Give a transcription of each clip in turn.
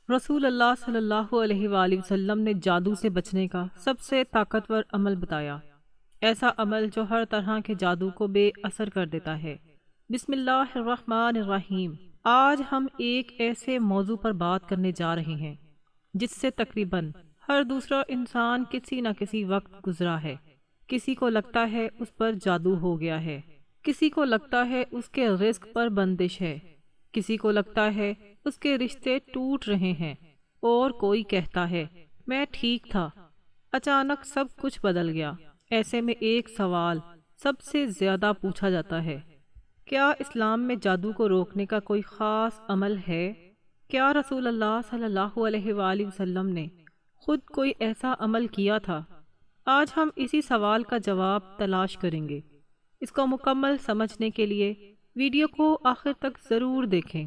رسول اللہ صلی اللہ علیہ وآلہ وسلم نے جادو سے بچنے کا سب سے طاقتور عمل بتایا، ایسا عمل جو ہر طرح کے جادو کو بے اثر کر دیتا ہے۔ بسم اللہ الرحمن الرحیم۔ آج ہم ایک ایسے موضوع پر بات کرنے جا رہے ہیں جس سے تقریباً ہر دوسرا انسان کسی نہ کسی وقت گزرا ہے۔ کسی کو لگتا ہے اس پر جادو ہو گیا ہے، کسی کو لگتا ہے اس کے رزق پر بندش ہے، کسی کو لگتا ہے اس کے رشتے ٹوٹ رہے ہیں، اور کوئی کہتا ہے میں ٹھیک تھا، اچانک سب کچھ بدل گیا۔ ایسے میں ایک سوال سب سے زیادہ پوچھا جاتا ہے، کیا اسلام میں جادو کو روکنے کا کوئی خاص عمل ہے؟ کیا رسول اللہ صلی اللہ علیہ وآلہ وسلم نے خود کوئی ایسا عمل کیا تھا؟ آج ہم اسی سوال کا جواب تلاش کریں گے۔ اس کو مکمل سمجھنے کے لیے ویڈیو کو آخر تک ضرور دیکھیں۔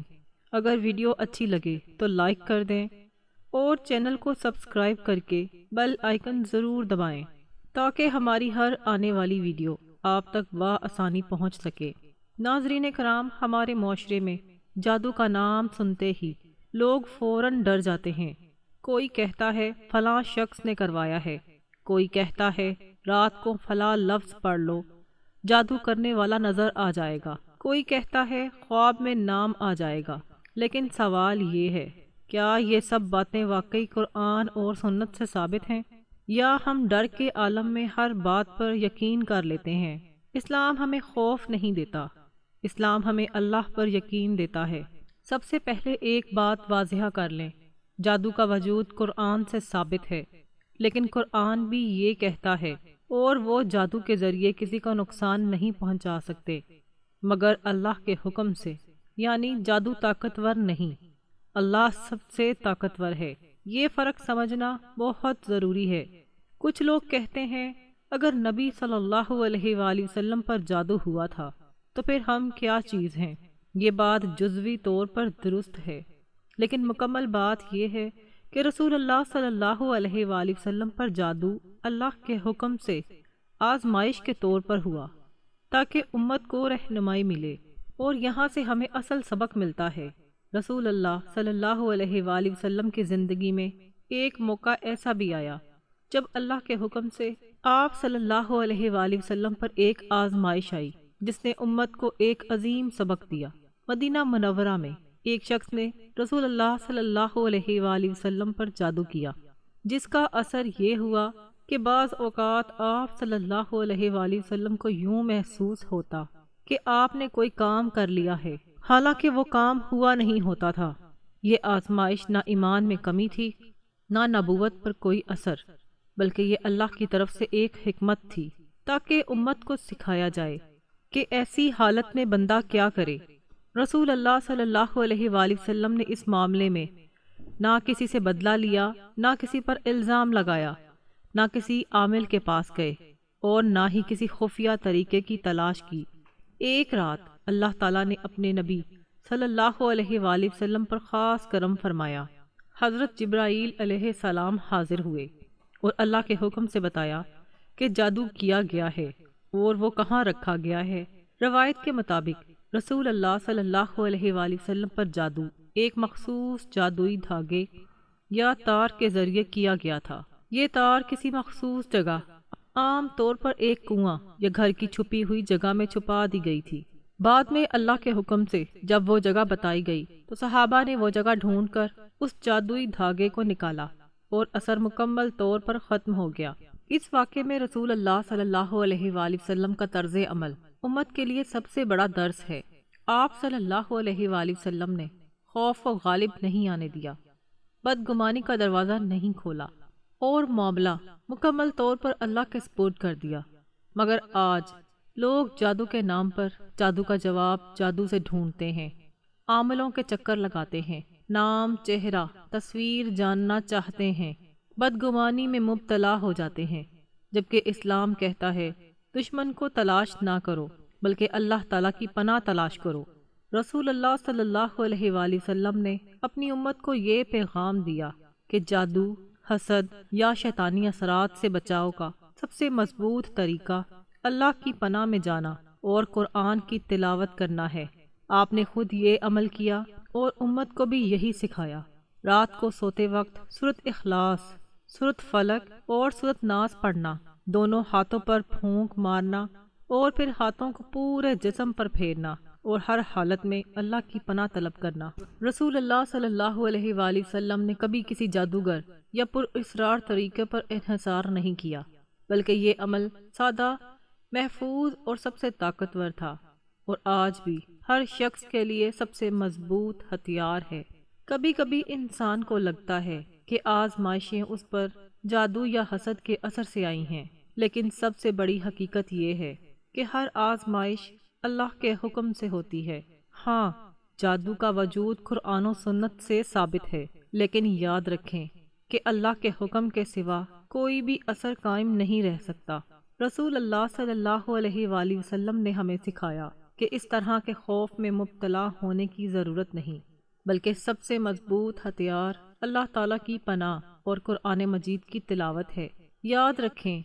اگر ویڈیو اچھی لگے تو لائک کر دیں اور چینل کو سبسکرائب کر کے بیل آئیکن ضرور دبائیں تاکہ ہماری ہر آنے والی ویڈیو آپ تک بآسانی پہنچ سکے۔ ناظرین کرام، ہمارے معاشرے میں جادو کا نام سنتے ہی لوگ فوراً ڈر جاتے ہیں۔ کوئی کہتا ہے فلاں شخص نے کروایا ہے، کوئی کہتا ہے رات کو فلاں لفظ پڑھ لو، جادو کرنے والا نظر آ جائے گا، کوئی کہتا ہے خواب میں نام آ جائے گا۔ لیکن سوال یہ ہے، کیا یہ سب باتیں واقعی قرآن اور سنت سے ثابت ہیں، یا ہم ڈر کے عالم میں ہر بات پر یقین کر لیتے ہیں؟ اسلام ہمیں خوف نہیں دیتا، اسلام ہمیں اللہ پر یقین دیتا ہے۔ سب سے پہلے ایک بات واضح کر لیں، جادو کا وجود قرآن سے ثابت ہے، لیکن قرآن بھی یہ کہتا ہے اور وہ جادو کے ذریعے کسی کو نقصان نہیں پہنچا سکتے مگر اللہ کے حکم سے، یعنی جادو طاقتور نہیں، اللہ سب سے طاقتور ہے۔ یہ فرق سمجھنا بہت ضروری ہے۔ کچھ لوگ کہتے ہیں اگر نبی صلی اللہ علیہ وآلہ وسلم پر جادو ہوا تھا تو پھر ہم کیا چیز ہیں؟ یہ بات جزوی طور پر درست ہے، لیکن مکمل بات یہ ہے کہ رسول اللہ صلی اللہ علیہ وآلہ وسلم پر جادو اللہ کے حکم سے آزمائش کے طور پر ہوا تاکہ امت کو رہنمائی ملے، اور یہاں سے ہمیں اصل سبق ملتا ہے۔ رسول اللہ صلی اللہ علیہ وآلہ وسلم کی زندگی میں ایک موقع ایسا بھی آیا جب اللہ کے حکم سے آپ صلی اللہ علیہ وآلہ وسلم پر ایک آزمائش آئی جس نے امت کو ایک عظیم سبق دیا۔ مدینہ منورہ میں ایک شخص نے رسول اللہ صلی اللہ علیہ وآلہ وسلم پر جادو کیا، جس کا اثر یہ ہوا کہ بعض اوقات آپ صلی اللہ علیہ وآلہ وسلم کو یوں محسوس ہوتا کہ آپ نے کوئی کام کر لیا ہے، حالانکہ وہ کام ہوا نہیں ہوتا تھا۔ یہ آزمائش نہ ایمان میں کمی تھی، نہ نبوت پر کوئی اثر، بلکہ یہ اللہ کی طرف سے ایک حکمت تھی تاکہ امت کو سکھایا جائے کہ ایسی حالت میں بندہ کیا کرے۔ رسول اللہ صلی اللہ علیہ وآلہ وسلم نے اس معاملے میں نہ کسی سے بدلہ لیا، نہ کسی پر الزام لگایا، نہ کسی عامل کے پاس گئے، اور نہ ہی کسی خفیہ طریقے کی تلاش کی۔ ایک رات اللہ تعالیٰ نے اپنے نبی صلی اللہ علیہ وآلہ وسلم پر خاص کرم فرمایا۔ حضرت جبرائیل علیہ السلام حاضر ہوئے اور اللہ کے حکم سے بتایا کہ جادو کیا گیا ہے اور وہ کہاں رکھا گیا ہے۔ روایت کے مطابق رسول اللہ صلی اللہ علیہ وآلہ وسلم پر جادو ایک مخصوص جادوئی دھاگے یا تار کے ذریعے کیا گیا تھا۔ یہ تار کسی مخصوص جگہ، عام طور پر ایک کنواں یا گھر کی چھپی ہوئی جگہ میں چھپا دی گئی تھی۔ بعد میں اللہ کے حکم سے جب وہ جگہ بتائی گئی تو صحابہ نے وہ جگہ ڈھونڈ کر اس جادوئی دھاگے کو نکالا اور اثر مکمل طور پر ختم ہو گیا۔ اس واقعے میں رسول اللہ صلی اللہ علیہ وآلہ وسلم کا طرز عمل امت کے لیے سب سے بڑا درس ہے۔ آپ صلی اللہ علیہ وآلہ وسلم نے خوف کو غالب نہیں آنے دیا، بدگمانی کا دروازہ نہیں کھولا، اور معاملہ مکمل طور پر اللہ کے سپرد کر دیا۔ مگر آج لوگ جادو کے نام پر جادو کا جواب جادو سے ڈھونڈتے ہیں، عاملوں کے چکر لگاتے ہیں، نام، چہرہ، تصویر جاننا چاہتے ہیں، بدگمانی میں مبتلا ہو جاتے ہیں، جبکہ اسلام کہتا ہے دشمن کو تلاش نہ کرو بلکہ اللہ تعالیٰ کی پناہ تلاش کرو۔ رسول اللہ صلی اللہ علیہ وآلہ وسلم نے اپنی امت کو یہ پیغام دیا کہ جادو، حسد یا شیطانی اثرات سے بچاؤ کا سب سے مضبوط طریقہ اللہ کی پناہ میں جانا اور قرآن کی تلاوت کرنا ہے۔ آپ نے خود یہ عمل کیا اور امت کو بھی یہی سکھایا۔ رات کو سوتے وقت سورۃ اخلاص، سورۃ فلق اور سورۃ ناس پڑھنا، دونوں ہاتھوں پر پھونک مارنا اور پھر ہاتھوں کو پورے جسم پر پھیرنا اور ہر حالت میں اللہ کی پناہ طلب کرنا۔ رسول اللہ صلی اللہ علیہ وآلہ وسلم نے کبھی کسی جادوگر یا پر اسرار طریقے پر انحصار نہیں کیا، بلکہ یہ عمل سادہ، محفوظ اور سب سے طاقتور تھا، اور آج بھی ہر شخص کے لیے سب سے مضبوط ہتھیار ہے۔ کبھی کبھی انسان کو لگتا ہے کہ آزمائشیں اس پر جادو یا حسد کے اثر سے آئی ہیں، لیکن سب سے بڑی حقیقت یہ ہے کہ ہر آزمائش اللہ کے حکم سے ہوتی ہے۔ ہاں، جادو کا وجود قرآن و سنت سے ثابت ہے، لیکن یاد رکھیں کہ اللہ کے حکم کے سوا کوئی بھی اثر قائم نہیں رہ سکتا۔ رسول اللہ صلی اللہ علیہ وآلہ وسلم نے ہمیں سکھایا کہ اس طرح کے خوف میں مبتلا ہونے کی ضرورت نہیں، بلکہ سب سے مضبوط ہتھیار اللہ تعالیٰ کی پناہ اور قرآن مجید کی تلاوت ہے۔ یاد رکھیں،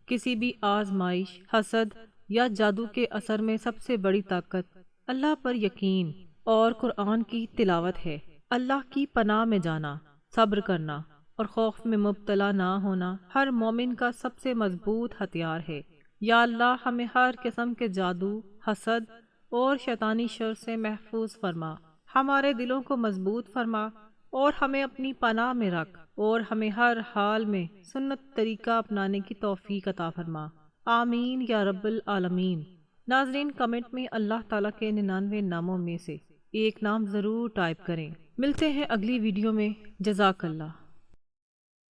کسی بھی آزمائش، حسد یا جادو کے اثر میں سب سے بڑی طاقت اللہ پر یقین اور قرآن کی تلاوت ہے۔ اللہ کی پناہ میں جانا، صبر کرنا اور خوف میں مبتلا نہ ہونا ہر مومن کا سب سے مضبوط ہتھیار ہے۔ یا اللہ ہمیں ہر قسم کے جادو، حسد اور شیطانی شر سے محفوظ فرما، ہمارے دلوں کو مضبوط فرما اور ہمیں اپنی پناہ میں رکھ، اور ہمیں ہر حال میں سنت طریقہ اپنانے کی توفیق عطا فرما۔ آمین یا رب العالمین۔ ناظرین، کمنٹ میں اللہ تعالیٰ کے 99 ناموں میں سے ایک نام ضرور ٹائپ کریں۔ ملتے ہیں اگلی ویڈیو میں۔ جزاک اللہ۔